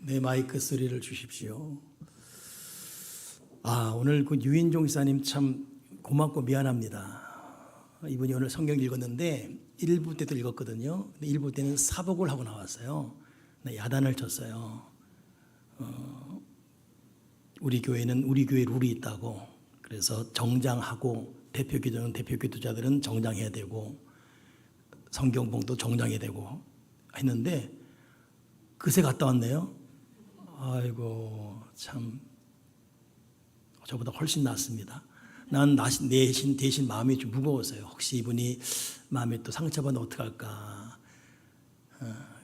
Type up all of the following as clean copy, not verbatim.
내 마이크 소리를 주십시오. 오늘 그 유인종 지사님 참 고맙고 미안합니다. 이분이 오늘 성경 읽었는데 1부 때도 읽었거든요. 근데 1부 때는 사복을 하고 나왔어요. 야단을 쳤어요. 우리 교회는 우리 교회 룰이 있다고. 그래서 정장하고 대표 기도는 대표 기도자들은 정장해야 되고 성경봉도 정장해야 되고 했는데 그새 갔다 왔네요. 아이고 참 저보다 훨씬 낫습니다. 난 대신 마음이 좀 무거웠어요. 혹시 이분이 마음에 또 상처받으면 어떡할까.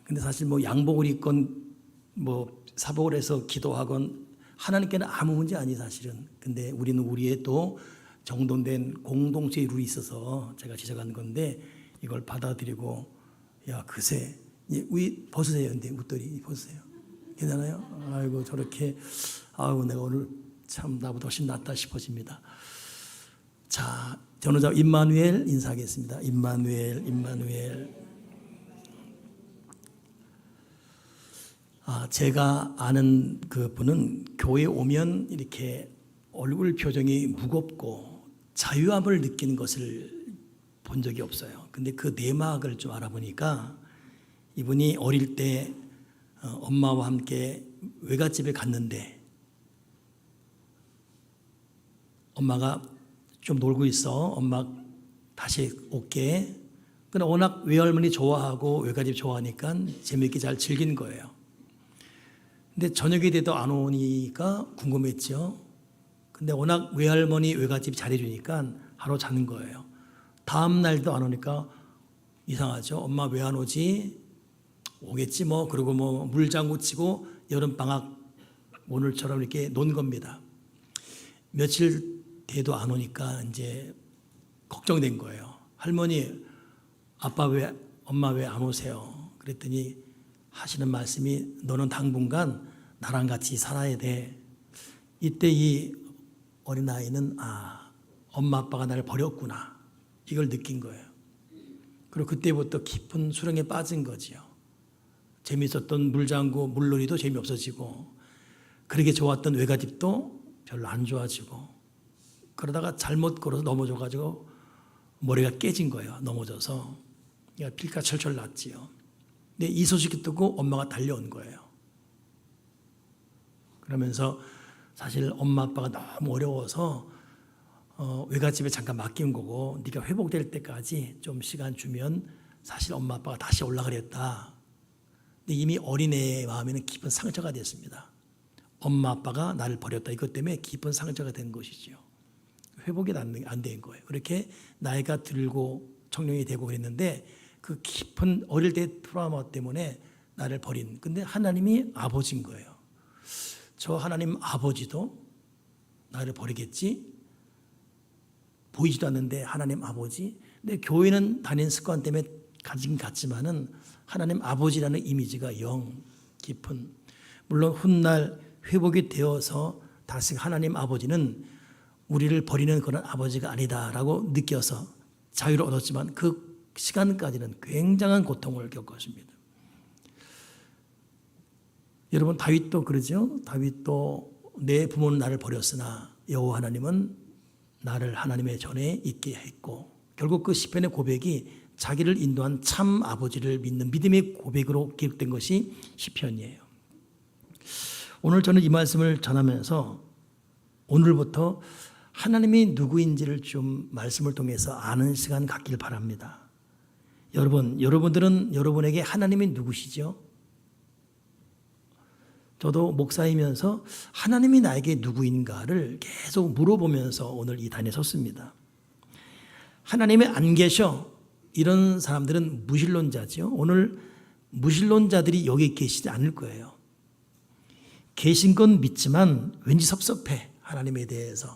근데 사실 뭐 양복을 입건 뭐 사복을 해서 기도하건 하나님께는 아무 문제 아니 사실은. 근데 우리는 우리의 또 정돈된 공동체의 룰이 있어서 제가 지적한 건데 이걸 받아들이고 야 그새 벗으세요. 근데 웃돌이 벗으세요. 괜찮아요? 아이고 저렇게 내가 오늘 참 나보다 훨씬 낫다 싶어집니다. 자, 전우자 임마누엘 인사하겠습니다. 임마누엘. 제가 아는 그 분은 교회에 오면 이렇게 얼굴 표정이 무겁고 자유함을 느끼는 것을 본 적이 없어요. 근데 그 내막을 좀 알아보니까 이분이 어릴 때 엄마와 함께 외갓집에 갔는데 엄마가 좀 놀고 있어. 엄마 다시 올게. 근데 워낙 외할머니 좋아하고 외갓집 좋아하니까 재미있게 잘 즐긴 거예요. 근데 저녁이 돼도 안 오니까 궁금했죠. 근데 워낙 외할머니 외갓집 잘해주니까 하루 자는 거예요. 다음 날도 안 오니까 이상하죠. 엄마 왜 안 오지? 오겠지 뭐. 그리고 뭐 물장구 치고 여름방학 오늘처럼 이렇게 논 겁니다. 며칠 돼도 안 오니까 이제 걱정된 거예요. 할머니, 엄마 왜 안 오세요? 그랬더니 하시는 말씀이 너는 당분간 나랑 같이 살아야 돼. 이때 이 어린아이는 엄마 아빠가 나를 버렸구나. 이걸 느낀 거예요. 그리고 그때부터 깊은 수렁에 빠진 거지요. 재미있었던 물장구, 물놀이도 재미없어지고 그렇게 좋았던 외갓집도 별로 안 좋아지고 그러다가 잘못 걸어서 넘어져가지고 머리가 깨진 거예요. 넘어져서 피가 철철 났지요. 근데 이 소식이 듣고 엄마가 달려온 거예요. 그러면서 사실 엄마 아빠가 너무 어려워서 외갓집에 잠깐 맡긴 거고 네가 회복될 때까지 좀 시간 주면 사실 엄마 아빠가 다시 올라가랬다. 근데 이미 어린애의 마음에는 깊은 상처가 됐습니다. 엄마 아빠가 나를 버렸다. 이것 때문에 깊은 상처가 된 것이죠. 회복이 안 된 거예요. 그렇게 나이가 들고 청년이 되고 그랬는데 그 깊은 어릴 때 트라우마 때문에 나를 버린. 근데 하나님이 아버지인 거예요. 저 하나님 아버지도 나를 버리겠지? 보이지도 않는데 하나님 아버지. 근데 교회는 다니는 습관 때문에 가진 같지만은 하나님 아버지라는 이미지가 영 깊은. 물론 훗날 회복이 되어서 다시 하나님 아버지는 우리를 버리는 그런 아버지가 아니다라고 느껴서 자유를 얻었지만 그 시간까지는 굉장한 고통을 겪었습니다. 여러분 다윗도 그러죠. 다윗도 내 부모는 나를 버렸으나 여호와 하나님은 나를 하나님의 전에 있게 했고 결국 그 시편의 고백이 자기를 인도한 참 아버지를 믿는 믿음의 고백으로 기록된 것이 시편이에요. 오늘 저는 이 말씀을 전하면서 오늘부터 하나님이 누구인지를 좀 말씀을 통해서 아는 시간 갖길 바랍니다. 여러분들은 여러분에게 하나님이 누구시죠? 저도 목사이면서 하나님이 나에게 누구인가를 계속 물어보면서 오늘 이 단에 섰습니다. 하나님이 안 계셔. 이런 사람들은 무신론자죠. 오늘 무신론자들이 여기 계시지 않을 거예요. 계신 건 믿지만 왠지 섭섭해. 하나님에 대해서.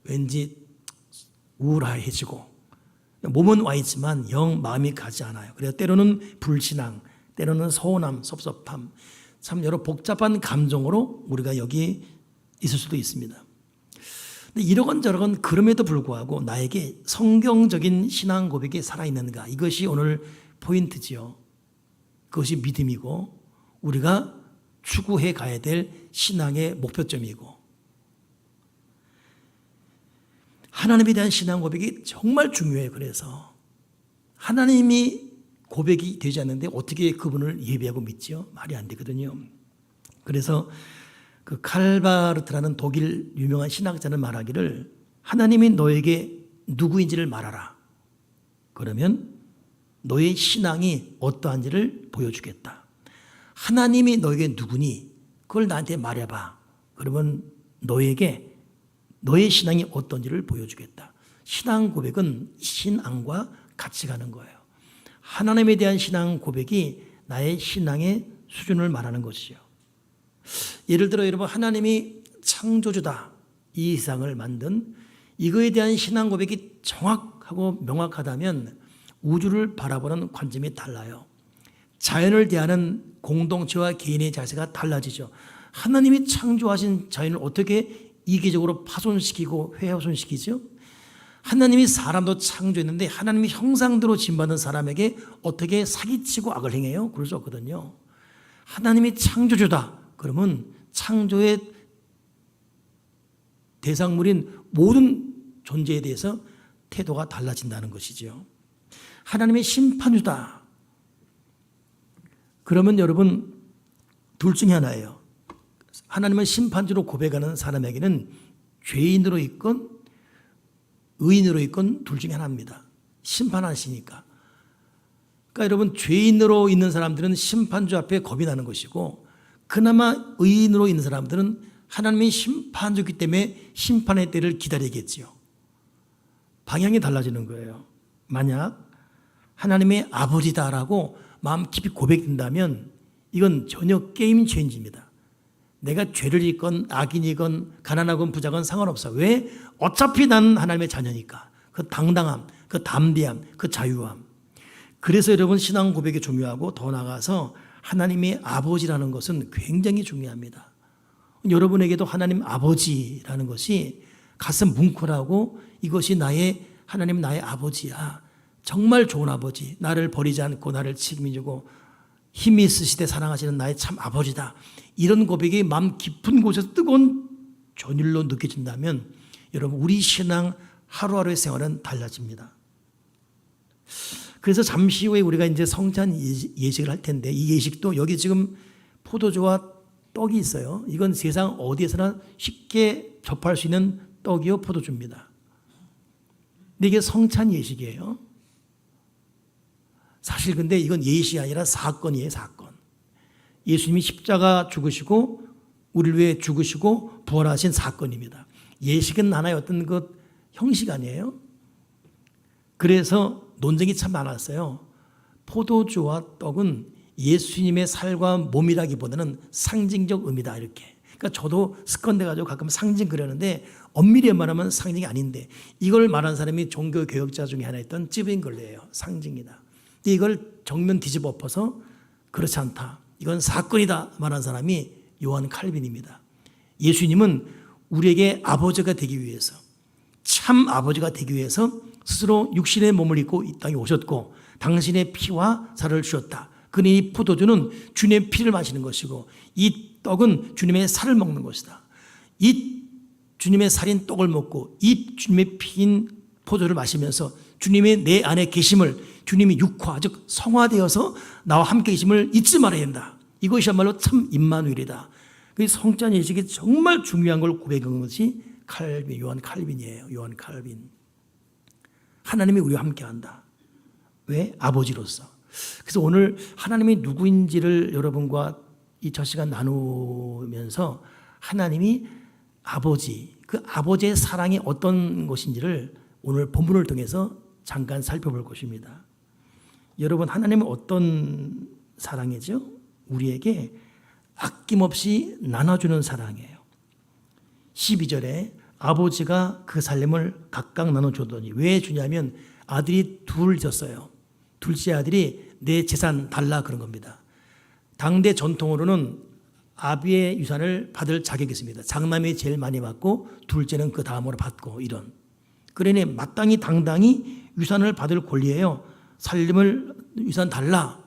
왠지 우울해지고 몸은 와 있지만 영 마음이 가지 않아요. 그래서 때로는 불신앙, 때로는 서운함, 섭섭함 참 여러 복잡한 감정으로 우리가 여기 있을 수도 있습니다. 근데 이러건 저러건 그럼에도 불구하고 나에게 성경적인 신앙 고백이 살아있는가 이것이 오늘 포인트지요. 그것이 믿음이고 우리가 추구해 가야 될 신앙의 목표점이고, 하나님에 대한 신앙 고백이 정말 중요해요. 그래서 하나님이 고백이 되지 않는데 어떻게 그분을 예배하고 믿지요? 말이 안 되거든요. 그래서 그 칼바르트라는 독일 유명한 신학자는 말하기를, 하나님이 너에게 누구인지를 말하라. 그러면 너의 신앙이 어떠한지를 보여주겠다. 하나님이 너에게 누구니? 그걸 나한테 말해봐. 그러면 너에게 너의 신앙이 어떤지를 보여주겠다. 신앙 고백은 신앙과 같이 가는 거예요. 하나님에 대한 신앙 고백이 나의 신앙의 수준을 말하는 것이죠. 예를 들어 여러분, 하나님이 창조주다, 이 세상을 만든, 이거에 대한 신앙 고백이 정확하고 명확하다면 우주를 바라보는 관점이 달라요. 자연을 대하는 공동체와 개인의 자세가 달라지죠. 하나님이 창조하신 자연을 어떻게 이기적으로 파손시키고 훼손시키죠? 하나님이 사람도 창조했는데 하나님이 형상대로 지음받은 사람에게 어떻게 사기치고 악을 행해요? 그럴 수 없거든요. 하나님이 창조주다. 그러면 창조의 대상물인 모든 존재에 대해서 태도가 달라진다는 것이죠. 하나님의 심판주다. 그러면 여러분, 둘 중에 하나예요. 하나님은 심판주로 고백하는 사람에게는 죄인으로 있건 의인으로 있건 둘 중에 하나입니다. 심판하시니까. 그러니까 여러분, 죄인으로 있는 사람들은 심판주 앞에 겁이 나는 것이고, 그나마 의인으로 있는 사람들은 하나님이 심판주기 때문에 심판의 때를 기다리겠지요. 방향이 달라지는 거예요. 만약 하나님의 아버지다라고 마음 깊이 고백된다면 이건 전혀 게임 체인지입니다. 내가 죄를 짓건 악인이건 가난하건 부자건 상관없어. 왜? 어차피 나는 하나님의 자녀니까. 그 당당함, 그 담대함, 그 자유함. 그래서 여러분, 신앙 고백이 중요하고, 더 나아가서 하나님의 아버지라는 것은 굉장히 중요합니다. 여러분에게도 하나님 아버지라는 것이 가슴 뭉클하고, 이것이 하나님 나의 아버지야. 정말 좋은 아버지. 나를 버리지 않고 나를 책임지고 힘이 있으시되 사랑하시는 나의 참 아버지다. 이런 고백이 마음 깊은 곳에서 뜨거운 전율로 느껴진다면 여러분, 우리 신앙 하루하루의 생활은 달라집니다. 그래서 잠시 후에 우리가 이제 성찬 예식을 할 텐데, 이 예식도 여기 지금 포도주와 떡이 있어요. 이건 세상 어디에서나 쉽게 접할 수 있는 떡이요 포도주입니다. 근데 이게 성찬 예식이에요. 사실 근데 이건 예식이 아니라 사건이에요. 사건. 예수님이 십자가 죽으시고 우리를 위해 죽으시고 부활하신 사건입니다. 예식은 하나의 어떤 것 형식 아니에요? 그래서 논쟁이 참 많았어요. 포도주와 떡은 예수님의 살과 몸이라기보다는 상징적 의미다, 이렇게. 그러니까 저도 습관돼 가지고 가끔 상징 그러는데, 엄밀히 말하면 상징이 아닌데, 이걸 말한 사람이 종교 개혁자 중에 하나였던 찌빙글레예요. 상징이다. 근데 이걸 정면 뒤집어 엎어서 그렇지 않다, 이건 사건이다 말한 사람이 요한 칼빈입니다. 예수님은 우리에게 아버지가 되기 위해서, 참 아버지가 되기 위해서 스스로 육신의 몸을 입고 이 땅에 오셨고 당신의 피와 살을 주셨다. 그러니 이 포도주는 주님의 피를 마시는 것이고 이 떡은 주님의 살을 먹는 것이다. 이 주님의 살인 떡을 먹고 이 주님의 피인 포도를 마시면서 주님의 내 안에 계심을, 주님이 육화 즉 성화되어서 나와 함께 계심을 잊지 말아야 된다. 이것이야말로 참 임마누엘이다. 그 성찬 예식이 정말 중요한 걸 고백한 것이 요한 칼빈이에요. 요한 칼빈. 하나님이 우리와 함께한다. 왜? 아버지로서. 그래서 오늘 하나님이 누구인지를 여러분과 이 첫 시간 나누면서 하나님이 아버지, 그 아버지의 사랑이 어떤 것인지를 오늘 본문을 통해서 잠깐 살펴볼 것입니다. 여러분, 하나님은 어떤 사랑이죠? 우리에게 아낌없이 나눠주는 사랑이에요. 12절에 아버지가 그 살림을 각각 나눠주더니, 왜 주냐면 아들이 둘 졌어요. 둘째 아들이 내 재산 달라 그런 겁니다. 당대 전통으로는 아비의 유산을 받을 자격이 있습니다. 장남이 제일 많이 받고 둘째는 그 다음으로 받고 이런. 그러니 마땅히 당당히 유산을 받을 권리예요. 살림을 유산 달라.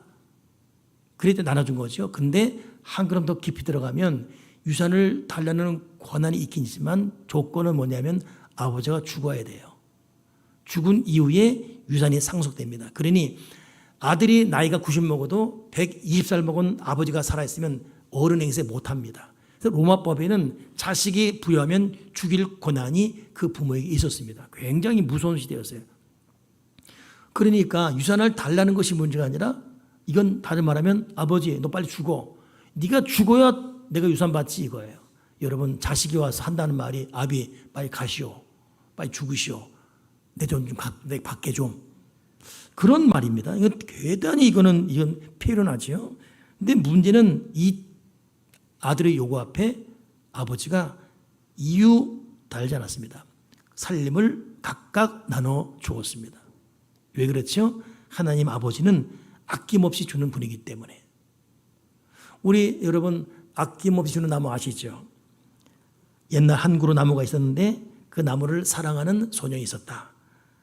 그랬더니 나눠준 거죠. 근데 한 걸음 더 깊이 들어가면 유산을 달라는 권한이 있긴 있지만 조건은 뭐냐면 아버지가 죽어야 돼요. 죽은 이후에 유산이 상속됩니다. 그러니 아들이 나이가 90 먹어도 120살 먹은 아버지가 살아있으면 어른 행세 못합니다. 그래서 로마법에는 자식이 부유하면 죽일 권한이 그 부모에게 있었습니다. 굉장히 무서운 시대였어요. 그러니까 유산을 달라는 것이 문제가 아니라 이건 다른 말하면 아버지 너 빨리 죽어. 네가 죽어야 내가 유산 받지 이거예요. 여러분 자식이 와서 한다는 말이 아비 빨리 가시오. 빨리 죽으시오. 내 돈 좀 내 받게 좀. 그런 말입니다. 이건 대단히 이건 표현하지요. 근데 문제는 이 아들의 요구 앞에 아버지가 이유 달지 않았습니다. 살림을 각각 나눠 주었습니다. 왜 그렇죠? 하나님 아버지는 아낌없이 주는 분이기 때문에. 우리 여러분 아낌없이 주는 나무 아시죠? 옛날 한 그루 나무가 있었는데 그 나무를 사랑하는 소년이 있었다.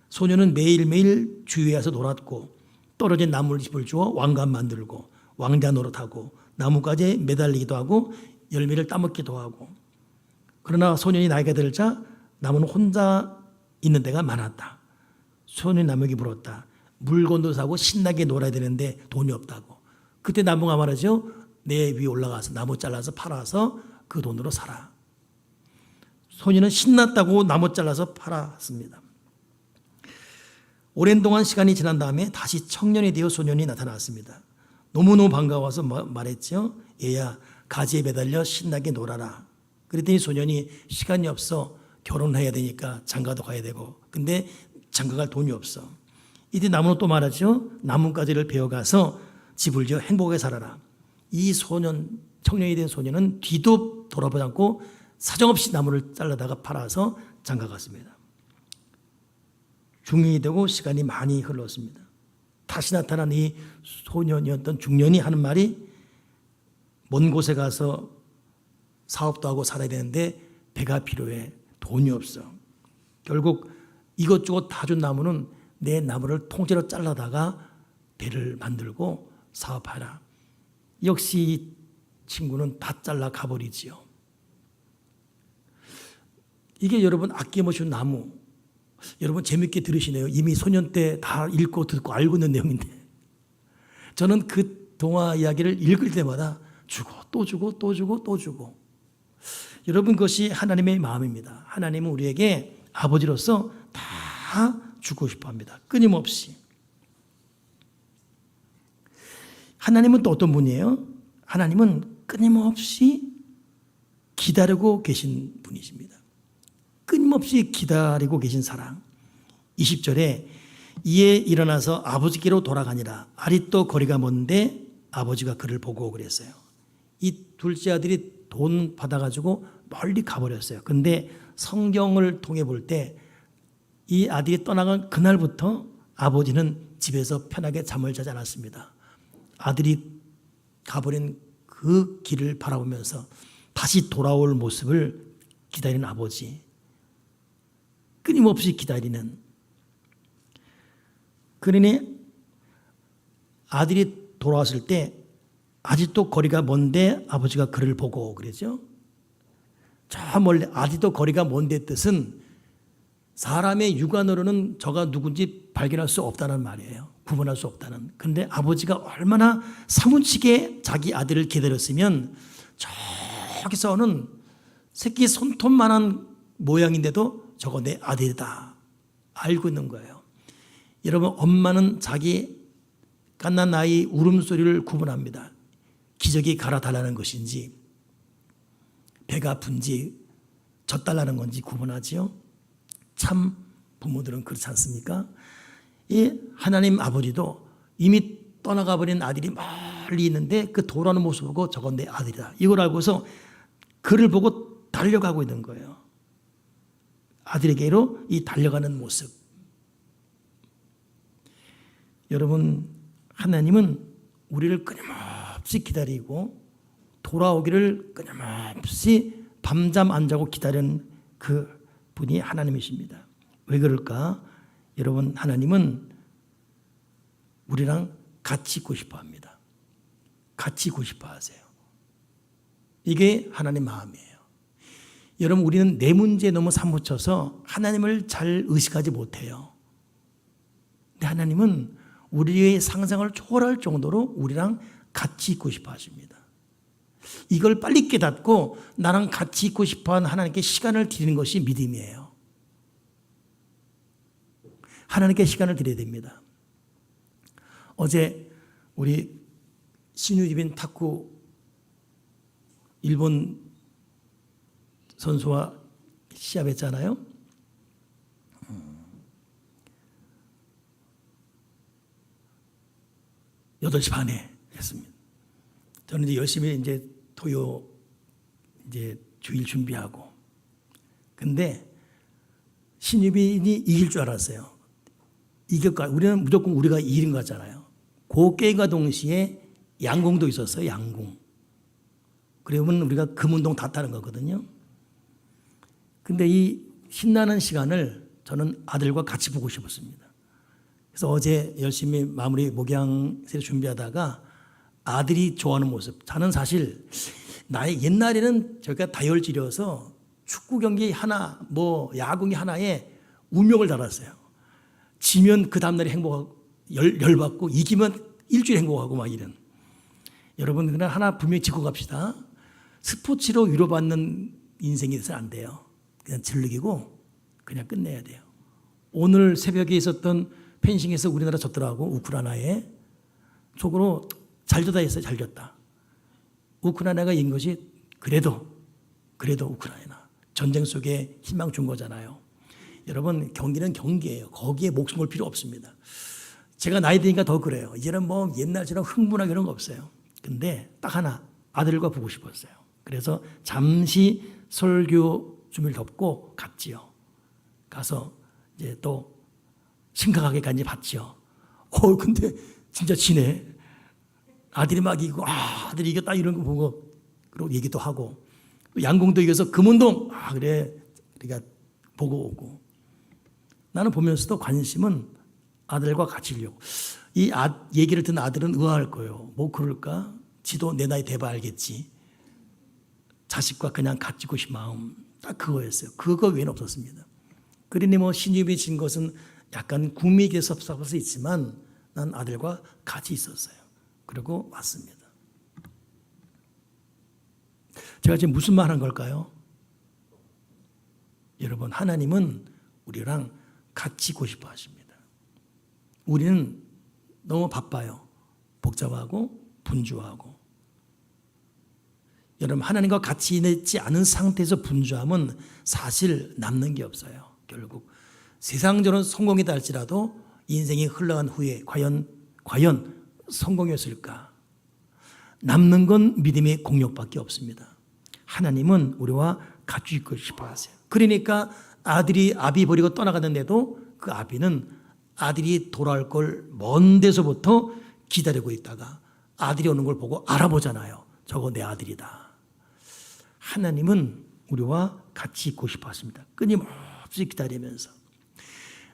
소년은 매일매일 주위에 와서 놀았고 떨어진 나뭇잎을 주워 왕관 만들고 왕자 노릇하고 나뭇가지에 매달리기도 하고 열매를 따먹기도 하고. 그러나 소년이 나이가 들자 나무는 혼자 있는 데가 많았다. 소년이 나무에게 물었다. 물건도 사고 신나게 놀아야 되는데 돈이 없다고. 그때 나무가 말하죠. 내 위에 올라가서 나무 잘라서 팔아서 그 돈으로 살아. 소년은 신났다고 나무 잘라서 팔았습니다. 오랜 동안 시간이 지난 다음에 다시 청년이 되어 소년이 나타났습니다. 너무너무 반가워서 말했죠. 얘야 가지에 매달려 신나게 놀아라. 그랬더니 소년이 시간이 없어. 결혼해야 되니까 장가도 가야 되고. 근데 장가갈 돈이 없어. 이때 나무는 또 말하죠. 나뭇가지를 베어가서 집을 지어 행복하게 살아라. 이 소년, 청년이 된 소년은 뒤도 돌아보지 않고 사정없이 나무를 잘라다가 팔아서 장가 갔습니다. 중년이 되고 시간이 많이 흘렀습니다. 다시 나타난 이 소년이었던 중년이 하는 말이 먼 곳에 가서 사업도 하고 살아야 되는데 배가 필요해. 돈이 없어. 결국 이것저것 다 준 나무는 내 나무를 통째로 잘라다가 배를 만들고 사업하라. 역시 이 친구는 다 잘라 가버리지요. 이게 여러분 아낌없이 준 나무. 여러분 재밌게 들으시네요. 이미 소년 때 다 읽고 듣고 알고 있는 내용인데 저는 그 동화 이야기를 읽을 때마다 주고 또 주고 또 주고 또 주고. 여러분 그것이 하나님의 마음입니다. 하나님은 우리에게 아버지로서 다 주고 싶어 합니다. 끊임없이. 하나님은 또 어떤 분이에요? 하나님은 끊임없이 기다리고 계신 분이십니다. 끊임없이 기다리고 계신 사랑. 20절에 이에 일어나서 아버지께로 돌아가니라. 아직도 거리가 먼데 아버지가 그를 보고 그랬어요. 이 둘째 아들이 돈 받아가지고 멀리 가버렸어요. 근데 성경을 통해 볼 때 이 아들이 떠나간 그날부터 아버지는 집에서 편하게 잠을 자지 않았습니다. 아들이 가버린 그 길을 바라보면서 다시 돌아올 모습을 기다리는 아버지. 끊임없이 기다리는. 그러니 아들이 돌아왔을 때 아직도 거리가 먼데 아버지가 그를 보고 그러죠. 저 멀리 아직도 거리가 먼데 뜻은 사람의 육안으로는 저가 누군지 발견할 수 없다는 말이에요. 구분할 수 없다는. 그런데 아버지가 얼마나 사무치게 자기 아들을 기다렸으면 저기서는 새끼 손톱만한 모양인데도 저거 내 아들이다 알고 있는 거예요. 여러분 엄마는 자기 갓난 아이 울음소리를 구분합니다. 기저귀 갈아달라는 것인지 배가 아픈지 젖달라는 건지 구분하지요. 참 부모들은 그렇지 않습니까? 이 하나님 아버지도 이미 떠나가 버린 아들이 멀리 있는데 그 돌아오는 모습 보고 저건 내 아들이다. 이걸 알고서 그를 보고 달려가고 있는 거예요. 아들에게로 이 달려가는 모습. 여러분 하나님은 우리를 끊임없이 기다리고 돌아오기를 끊임없이 밤잠 안 자고 기다리는 그 분이 하나님이십니다. 왜 그럴까? 여러분 하나님은 우리랑 같이 있고 싶어 합니다. 같이 있고 싶어 하세요. 이게 하나님 마음이에요. 여러분, 우리는 내 문제에 너무 사무쳐서 하나님을 잘 의식하지 못해요. 근데 하나님은 우리의 상상을 초월할 정도로 우리랑 같이 있고 싶어 하십니다. 이걸 빨리 깨닫고 나랑 같이 있고 싶어 하는 하나님께 시간을 드리는 것이 믿음이에요. 하나님께 시간을 드려야 됩니다. 어제 우리 신유집인 탁구 일본 선수와 시합했잖아요. 8시 반에 했습니다. 저는 이제 열심히 이제 토요 이제 주일 준비하고. 근데 신유빈이 이길 줄 알았어요. 우리는 무조건 우리가 이긴 거잖아요. 그 게임과 동시에 양궁도 있었어요. 양궁. 그러면 우리가 금운동 다 따는 거거든요. 근데 이 신나는 시간을 저는 아들과 같이 보고 싶었습니다. 그래서 어제 열심히 마무리 목양세를 준비하다가 아들이 좋아하는 모습. 저는 사실 나의 옛날에는 저희가 다혈질이어서 축구 경기 하나, 뭐 야구기 하나에 운명을 달았어요. 지면 그 다음날에 행복하고 열받고 이기면 일주일 행복하고 막 이런. 여러분, 그냥 하나 분명히 짚고 갑시다. 스포츠로 위로받는 인생이 있어서 안 돼요. 그냥 즐기고 그냥 끝내야 돼요. 오늘 새벽에 있었던 펜싱에서 우리나라 졌더라고. 우크라이나에. 속으로 잘 졌다 했어요. 잘 졌다. 우크라이나가 이긴 것이 그래도 우크라이나. 전쟁 속에 희망 준 거잖아요. 여러분, 경기는 경기예요. 거기에 목숨 걸 필요 없습니다. 제가 나이 드니까 더 그래요. 이제는 뭐 옛날처럼 흥분하고 이런 거 없어요. 근데 딱 하나, 아들과 보고 싶었어요. 그래서 잠시 설교 준비를 덮고 갔지요. 가서 이제 또 심각하게 간지 봤지요. 근데 진짜 지네. 아들이 막 이기고, 아들이 이겼다 이런 거 보고, 그리고 얘기도 하고, 양궁도 이겨서 금운동, 그래. 우리가 보고 오고. 나는 보면서도 관심은 아들과 같이 하려고. 이 얘기를 듣는 아들은 의아할 거예요. 뭐 그럴까? 지도 내 나이 돼봐 알겠지. 자식과 그냥 같이 있고 싶은 마음. 딱 그거였어요. 그거 외에는 없었습니다. 그러니 뭐 신입이 진 것은 약간 구미에게 섭섭할 수 있지만 난 아들과 같이 있었어요. 그리고 왔습니다. 제가 지금 무슨 말 한 걸까요? 여러분, 하나님은 우리랑 같이 있고 싶어 하십니다. 우리는 너무 바빠요. 복잡하고 분주하고. 여러분, 하나님과 같이 있지 않은 상태에서 분주함은 사실 남는 게 없어요. 결국 세상적으로 성공이다 할지라도 인생이 흘러간 후에 과연 성공이었을까? 남는 건 믿음의 공력밖에 없습니다. 하나님은 우리와 같이 있고 싶어 하세요. 그러니까 아비 버리고 떠나가는데도 그 아비는 아들이 돌아올 걸 먼 데서부터 기다리고 있다가 아들이 오는 걸 보고 알아보잖아요. 저거 내 아들이다. 하나님은 우리와 같이 있고 싶어 하십니다. 끊임없이 기다리면서.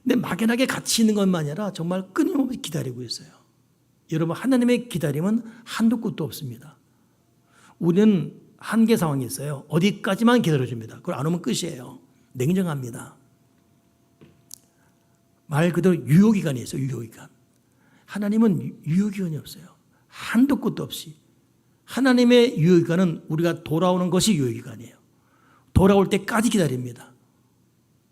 근데 막연하게 같이 있는 것만 아니라 정말 끊임없이 기다리고 있어요. 여러분, 하나님의 기다림은 한도 끝도 없습니다. 우리는 한계 상황이 있어요. 어디까지만 기다려줍니다. 그걸 안 오면 끝이에요. 냉정합니다. 말 그대로 유효기간이 있어요. 유효기간. 하나님은 유효기간이 없어요. 한도 끝도 없이. 하나님의 유효기간은 우리가 돌아오는 것이 유효기간이에요. 돌아올 때까지 기다립니다.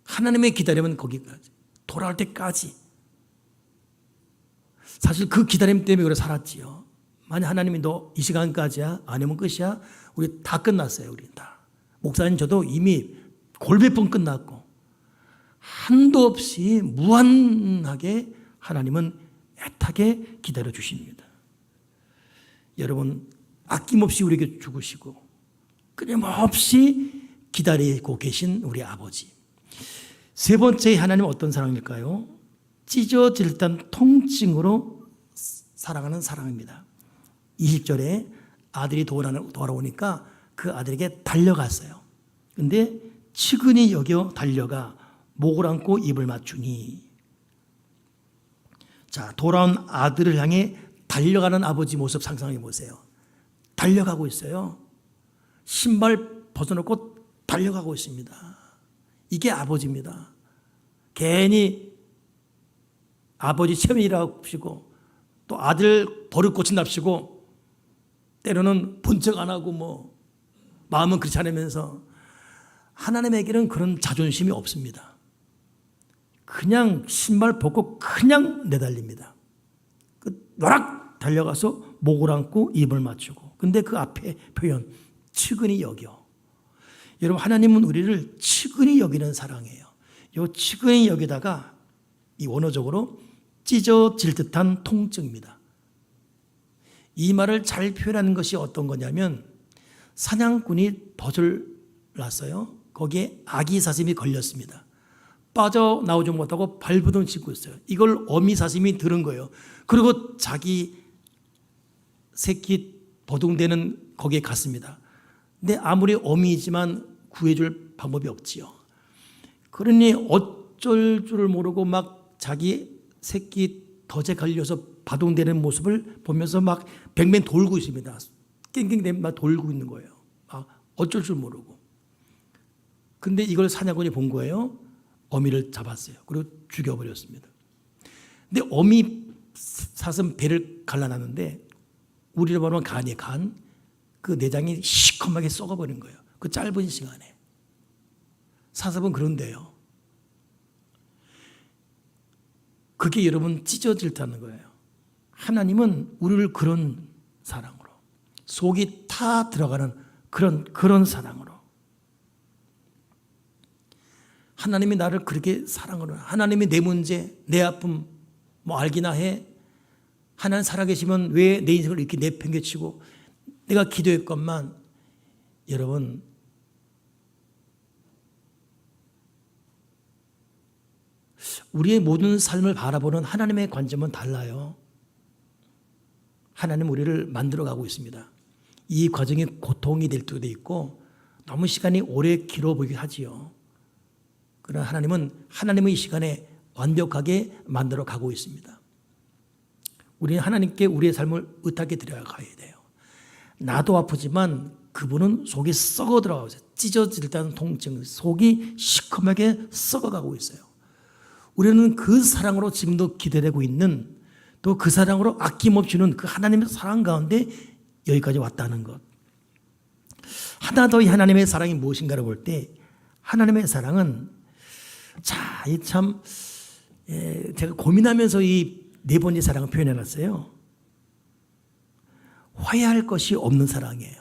하나님의 기다림은 거기까지. 돌아올 때까지. 사실 그 기다림 때문에 우리가 살았지요. 만약 하나님이 너 이 시간까지야? 아니면 끝이야? 우리 다 끝났어요. 우리 다. 목사님 저도 이미 골배품 끝났고 한도 없이 무한하게 하나님은 애타게 기다려 주십니다. 여러분, 아낌없이 우리에게 죽으시고 끊임없이 기다리고 계신 우리 아버지. 세 번째 하나님은 어떤 사랑일까요? 찢어질 듯한 통증으로 사랑하는 사랑입니다. 20절에 아들이 돌아오니까 그 아들에게 달려갔어요. 근데 측은히 여겨 달려가 목을 안고 입을 맞추니. 자, 돌아온 아들을 향해 달려가는 아버지 모습 상상해 보세요. 달려가고 있어요. 신발 벗어놓고 달려가고 있습니다. 이게 아버지입니다. 괜히 아버지 체면이라고 하시고 또 아들 버릇고친답시고 때로는 본척 안 하고 뭐 마음은 그렇지 않으면서 하나님에게는 그런 자존심이 없습니다. 그냥 신발 벗고 그냥 내달립니다. 노락 달려가서 목을 안고 입을 맞추고. 근데 그 앞에 표현 측은히 여겨. 여러분 하나님은 우리를 측은히 여기는 사랑이에요. 이 측은히 여기다가 이 원어적으로 찢어질 듯한 통증입니다. 이 말을 잘 표현하는 것이 어떤 거냐면 사냥꾼이 덫을 놨어요. 거기에 아기 사슴이 걸렸습니다. 빠져나오지 못하고 발부둥 짚고 있어요. 이걸 어미 사슴이 들은 거예요. 그리고 자기 새끼 버둥대는 거기에 갔습니다. 근데 아무리 어미이지만 구해줄 방법이 없지요. 그러니 어쩔 줄을 모르고 막 자기 새끼 덫에 걸려서 바둥대는 모습을 보면서 막 뱅뱅 돌고 있습니다. 깽깽대면 막 돌고 있는 거예요. 어쩔 줄 모르고. 근데 이걸 사냥꾼이 본 거예요. 어미를 잡았어요. 그리고 죽여버렸습니다. 근데 어미 사슴 배를 갈라놨는데 우리로 말하면 간이에요. 간. 그 내장이 시커멓게 썩어버린 거예요. 그 짧은 시간에. 사슴은 그런데요. 그게 여러분 찢어질다는 거예요. 하나님은 우리를 그런 사랑으로 속이 타 들어가는 그런 사랑으로 하나님이 나를 그렇게 사랑으로 하나님이 내 문제 내 아픔 뭐 알기나 해. 하나님 살아계시면 왜 내 인생을 이렇게 내팽개치고 내가 기도했건만 여러분 우리의 모든 삶을 바라보는 하나님의 관점은 달라요. 하나님 우리를 만들어가고 있습니다. 이 과정이 고통이 될 때도 있고 너무 시간이 오래 길어 보이긴 하지요. 그러나 하나님은 이 시간에 완벽하게 만들어가고 있습니다. 우리는 하나님께 우리의 삶을 의탁해 드려야 가야 돼요. 나도 아프지만 그분은 속이 썩어 들어가고 있어요. 찢어질다는 통증, 속이 시커멓게 썩어가고 있어요. 우리는 그 사랑으로 지금도 기대되고 있는 또 그 사랑으로 아낌없이 주는 그 하나님의 사랑 가운데 여기까지 왔다는 것. 하나 더 이 하나님의 사랑이 무엇인가를 볼 때 하나님의 사랑은 자, 이 참 제가 고민하면서 이 네 번째 사랑을 표현해놨어요. 화해할 것이 없는 사랑이에요.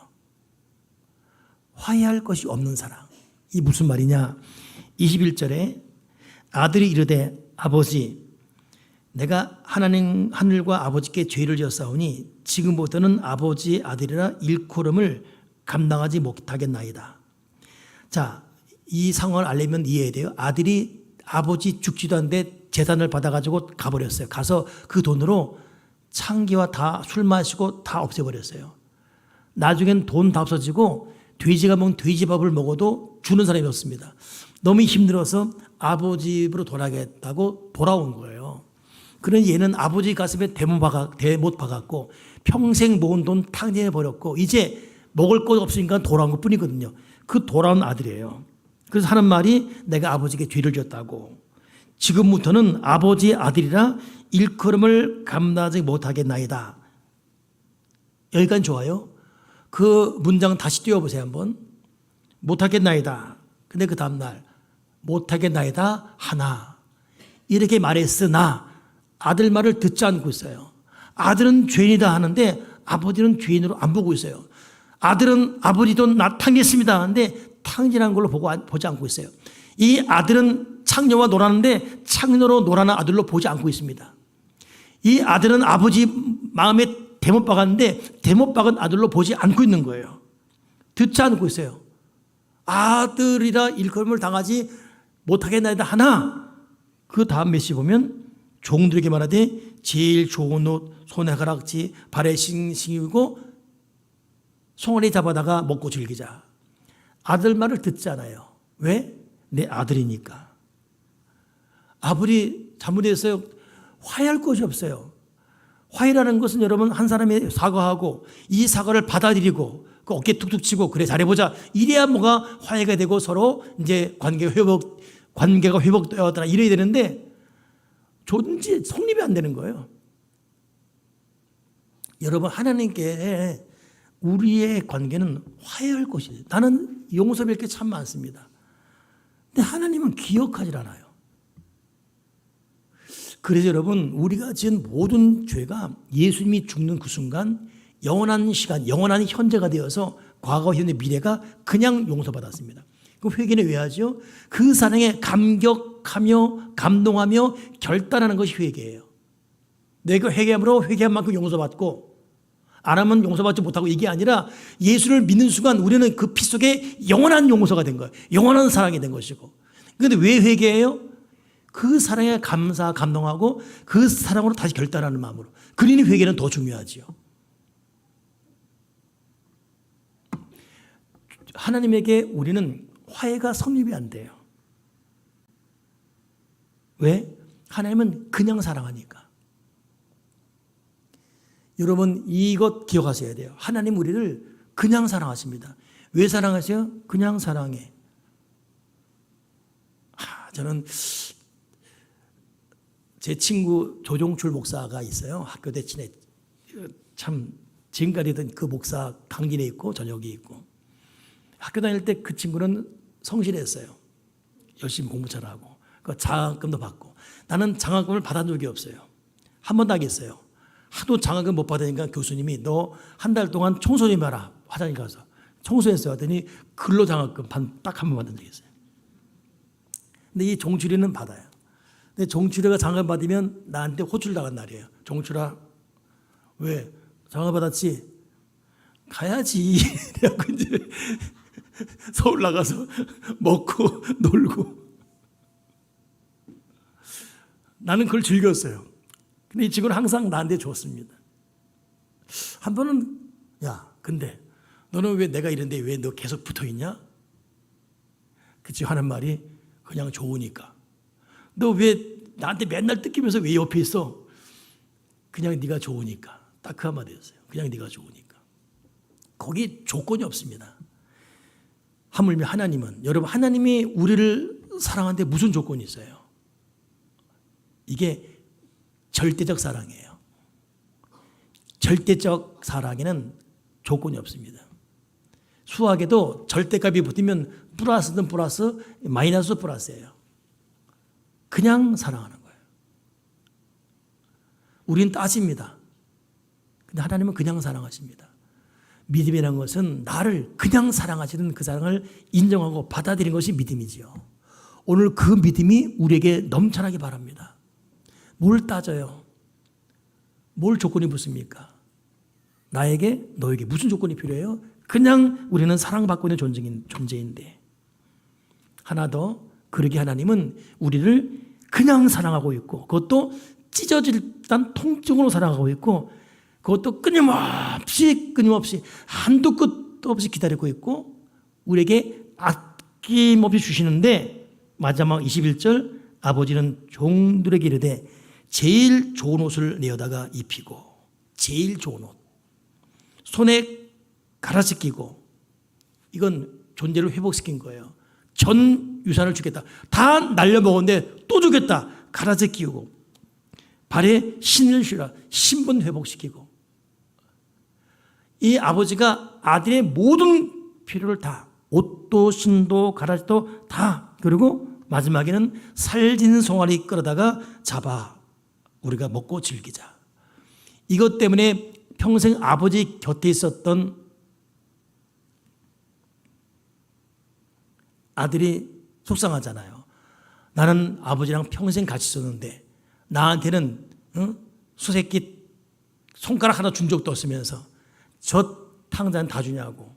화해할 것이 없는 사랑. 이 무슨 말이냐? 21절에 아들이 이르되 아버지 내가 하늘과 아버지께 죄를 지었사오니 지금부터는 아버지의 아들이라 일컬음을 감당하지 못하겠나이다. 자, 이 상황을 알려면 이해해야 돼요. 아들이 아버지 죽지도 않는데 재산을 받아가지고 가버렸어요. 가서 그 돈으로 창기와 다 술 마시고 다 없애버렸어요. 나중엔 돈 다 없어지고 돼지가 먹은 돼지밥을 먹어도 주는 사람이 없습니다. 너무 힘들어서 아버지 집으로 돌아가겠다고 돌아온 거예요. 그러니 얘는 아버지 가슴에 대못 박았고 평생 모은 돈 탕진해버렸고 이제 먹을 것 없으니까 돌아온 것 뿐이거든요. 그 돌아온 아들이에요. 그래서 하는 말이 내가 아버지에게 죄를 졌다고. 지금부터는 아버지의 아들이라 일컬음을 감당하지 못하겠나이다. 여기까지 좋아요. 그 문장 다시 띄워보세요 한번. 못하겠나이다. 근데 그 다음날 못하겠나이다 하나. 이렇게 말했으나 아들 말을 듣지 않고 있어요. 아들은 죄인이다 하는데 아버지는 죄인으로 안 보고 있어요. 아들은 아버지 돈 나 탕했습니다 하는데 탕진한 걸로 보지 않고 있어요. 이 아들은 창녀와 놀았는데 창녀로 놀아난 아들로 보지 않고 있습니다. 이 아들은 아버지 마음에 대못 박았는데 대못 박은 아들로 보지 않고 있는 거예요. 듣지 않고 있어요. 아들이라 일컬음을 당하지 못하겠나이다 하나. 그 다음 메시 보면 종들에게 말하되 제일 좋은 옷 손에 가락지 발에 싱싱이고 송아리 잡아다가 먹고 즐기자. 아들 말을 듣지 않아요. 왜? 내 아들이니까. 아버지 잘못했어요. 화해할 것이 없어요. 화해라는 것은 여러분 한 사람이 사과하고 이 사과를 받아들이고 그 어깨 툭툭 치고 그래 잘해보자 이래야 뭐가 화해가 되고 서로 이제 관계가 회복되었다 이래야 되는데 존재 성립이 안 되는 거예요. 여러분 하나님께 우리의 관계는 화해할 것이에요. 나는 용서할 게 참 많습니다. 근데 하나님은 기억하지 않아요. 그래서 여러분 우리가 지은 모든 죄가 예수님이 죽는 그 순간 영원한 시간, 영원한 현재가 되어서 과거, 현재, 미래가 그냥 용서받았습니다. 그럼 회개는 왜 하죠? 그 사랑에 감격하며 감동하며 결단하는 것이 회개예요. 내가 회개함으로 회개한 만큼 용서받고 안 하면 용서받지 못하고 이게 아니라 예수를 믿는 순간 우리는 그 피 속에 영원한 용서가 된 거예요. 영원한 사랑이 된 것이고. 그런데 왜 회개해요? 그 사랑에 감동하고 그 사랑으로 다시 결단하는 마음으로. 그러니 회개는 더 중요하지요. 하나님에게 우리는 화해가 성립이 안 돼요. 왜? 하나님은 그냥 사랑하니까. 여러분 이것 기억하셔야 돼요. 하나님 우리를 그냥 사랑하십니다. 왜 사랑하세요? 그냥 사랑해. 저는 제 친구 조종출 목사가 있어요. 학교 대신에 참 지금까지든 그 목사 강진에 있고 저녁에 있고 학교 다닐 때 그 친구는 성실했어요. 열심히 공부 잘하고 그 장학금도 받고 나는 장학금을 받은 적이 없어요. 한 번도 하겠어요. 하도 장학금 못 받으니까 교수님이 너 한 달 동안 청소 좀 해라. 화장실 가서 청소했어요. 하더니 근로 장학금 딱 한 번 받은 적이 있어요. 근데 이 종출이는 받아요. 근데 종출이가 장학금 받으면 나한테 호출 당한 날이에요. 종출아 왜 장학금 받았지? 가야지. 그래갖고 이제 서울 나가서 먹고 놀고 나는 그걸 즐겼어요. 근데 이 친구는 항상 나한테 줬습니다. 한 번은 야 근데 너는 왜 내가 이런데 왜 너 계속 붙어있냐? 그 친구 하는 말이 그냥 좋으니까. 너 왜 나한테 맨날 뜯기면서 왜 옆에 있어? 그냥 네가 좋으니까. 딱 그 한마디였어요. 그냥 네가 좋으니까. 거기 조건이 없습니다. 하물며 하나님은 여러분 하나님이 우리를 사랑하는데 무슨 조건이 있어요? 이게 절대적 사랑이에요. 절대적 사랑에는 조건이 없습니다. 수학에도 절대값이 붙으면 플러스든 플러스 마이너스 플러스예요. 그냥 사랑하는 거예요. 우리는 따집니다. 근데 하나님은 그냥 사랑하십니다. 믿음이라는 것은 나를 그냥 사랑하시는 그 사랑을 인정하고 받아들이는 것이 믿음이지요. 오늘 그 믿음이 우리에게 넘쳐나기 바랍니다. 뭘 따져요? 뭘 조건이 붙습니까? 나에게 너에게 무슨 조건이 필요해요? 그냥 우리는 사랑받고 있는 존재인데 하나 더 그러게 하나님은 우리를 그냥 사랑하고 있고 그것도 찢어질 듯한 통증으로 사랑하고 있고 그것도 끊임없이 한도 끝도 없이 기다리고 있고 우리에게 아낌없이 주시는데 마지막 21절 아버지는 종들에게 이르되 제일 좋은 옷을 내어다가 입히고 제일 좋은 옷 손에 가라지 끼고 이건 존재를 회복시킨 거예요. 전 유산을 주겠다. 다 날려먹었는데 또 주겠다. 가라지 끼우고 발에 신을 신라 신분 회복시키고 이 아버지가 아들의 모든 필요를 다 옷도 신도 가라지도 다 그리고 마지막에는 살진 송아리 끌어다가 잡아 우리가 먹고 즐기자. 이것 때문에 평생 아버지 곁에 있었던 아들이 속상하잖아요. 나는 아버지랑 평생 같이 있었는데 나한테는 수새끼 손가락 하나 준 적도 없으면서 저 탕자는 다 주냐고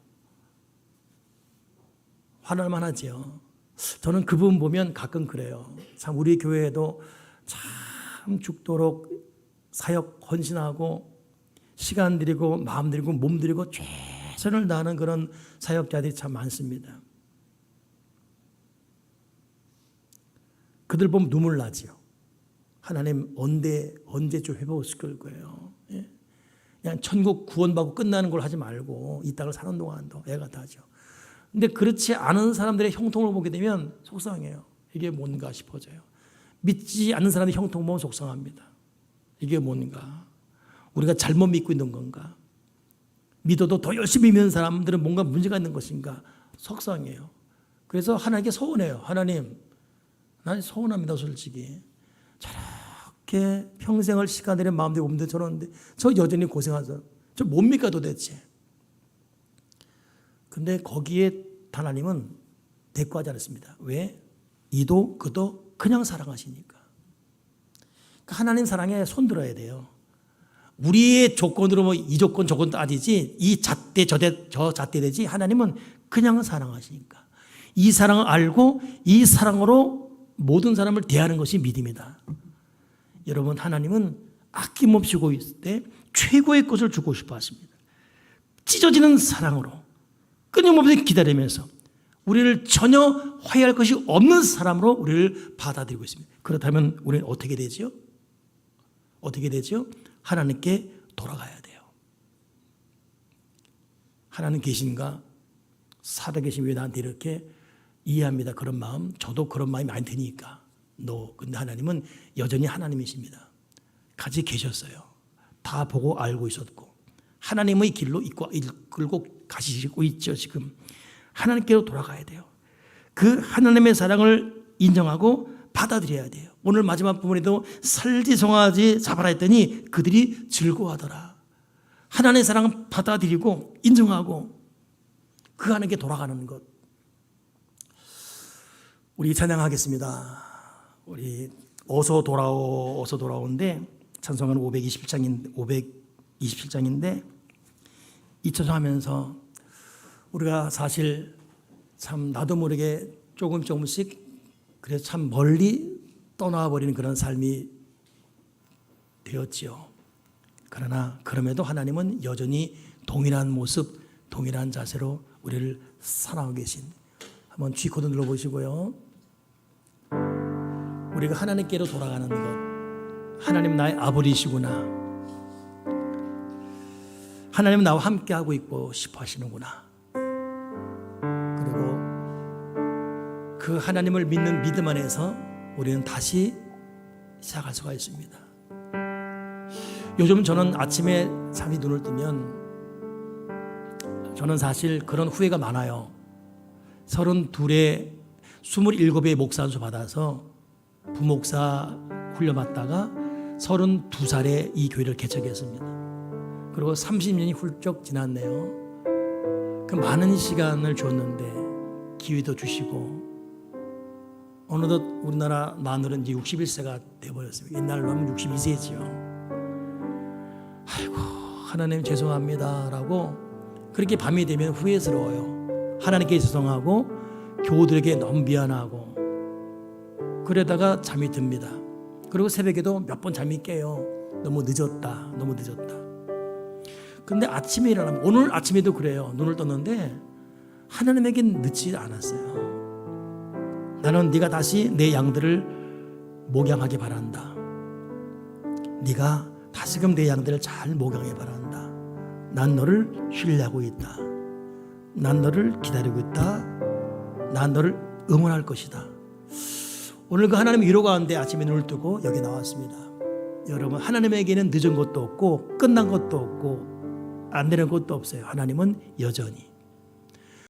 화날만 하지요. 저는 그 부분 보면 가끔 그래요. 참 우리 교회에도 참 죽도록 사역 헌신하고 시간 들이고 마음 들이고 몸 들이고 최선을 다하는 그런 사역자들이 참 많습니다. 그들 보면 눈물 나지요. 하나님 언제 좀 회복시킬 거예요. 예? 그냥 천국 구원받고 끝나는 걸 하지 말고 이 땅을 사는 동안도 애가 타죠. 근데 그렇지 않은 사람들의 형통을 보게 되면 속상해요. 이게 뭔가 싶어져요. 믿지 않는 사람의 형통 보면 속상합니다. 이게 뭔가? 우리가 잘못 믿고 있는 건가? 믿어도 더 열심히 믿는 사람들은 뭔가 문제가 있는 것인가? 속상해요. 그래서 하나님께 서운해요. 하나님, 난 서운합니다, 솔직히. 저렇게 평생을 시간 내는 마음대로 없는데 저러는데 저 여전히 고생하죠. 저 뭡니까 도대체? 근데 거기에 하나님은 대꾸하지 않았습니다. 왜? 이도 그도 그냥 사랑하시니까. 그러니까 하나님 사랑에 손들어야 돼요. 우리의 조건으로 뭐 이 조건 저건 따지지 이 잣대 저 잣대 되지 하나님은 그냥 사랑하시니까. 이 사랑을 알고 이 사랑으로 모든 사람을 대하는 것이 믿음이다. 여러분 하나님은 아낌없이 고 있을 때 최고의 것을 주고 싶어 하십니다. 찢어지는 사랑으로 끊임없이 기다리면서 우리를 전혀 화해할 것이 없는 사람으로 우리를 받아들이고 있습니다. 그렇다면 우리는 어떻게 되죠? 어떻게 되죠? 하나님께 돌아가야 돼요. 하나님 계신가? 살아계신 왜 나한테 이렇게 이해합니다. 그런 마음. 저도 그런 마음이 많이 드니까. 근데 하나님은 여전히 하나님이십니다. 같이 계셨어요. 다 보고 알고 있었고 하나님의 길로 이끌고 가시고 있죠. 지금 하나님께로 돌아가야 돼요. 그 하나님의 사랑을 인정하고 받아들여야 돼요. 오늘 마지막 부분에도 살지 송아지 잡아라 했더니 그들이 즐거워하더라. 하나님의 사랑을 받아들이고 인정하고 그 하나님께 돌아가는 것. 우리 찬양하겠습니다. 우리 어서 돌아오인데 찬송가는 527장인데 이 찬송하면서 우리가 사실 참 나도 모르게 조금씩 그래서 참 멀리 떠나버리는 그런 삶이 되었지요. 그러나 그럼에도 하나님은 여전히 동일한 모습, 동일한 자세로 우리를 사랑하고 계신. 한번 G코드 눌러보시고요. 우리가 하나님께로 돌아가는 것. 하나님 나의 아버지시구나. 하나님 나와 함께하고 있고 싶어 하시는구나. 그리고 그 하나님을 믿는 믿음 안에서 우리는 다시 시작할 수가 있습니다. 요즘 저는 아침에 잠이 눈을 뜨면 저는 사실 그런 후회가 많아요. 27의 목사 안수 받아서 부목사 훈련 받다가 32살에 이 교회를 개척했습니다. 그리고 30년이 훌쩍 지났네요. 그 많은 시간을 줬는데 기회도 주시고 어느덧 우리나라 마늘은 이제 61세가 되어버렸습니다. 옛날로 하면 62세지요. 아이고 하나님 죄송합니다 라고 그렇게 밤이 되면 후회스러워요. 하나님께 죄송하고 교우들에게 너무 미안하고 그러다가 잠이 듭니다. 그리고 새벽에도 몇 번 잠이 깨요. 너무 늦었다. 근데 아침에 일어나면 오늘 아침에도 그래요. 눈을 떴는데 하나님에겐 늦지 않았어요. 나는 네가 다시 내 양들을 목양하기 바란다. 네가 다시금 내 양들을 잘 목양하기 바란다. 난 너를 신뢰하고 있다. 난 너를 기다리고 있다. 난 너를 응원할 것이다. 오늘 그 하나님의 위로 가운데 아침에 눈을 뜨고 여기 나왔습니다. 여러분 하나님에게는 늦은 것도 없고 끝난 것도 없고 안 되는 것도 없어요. 하나님은 여전히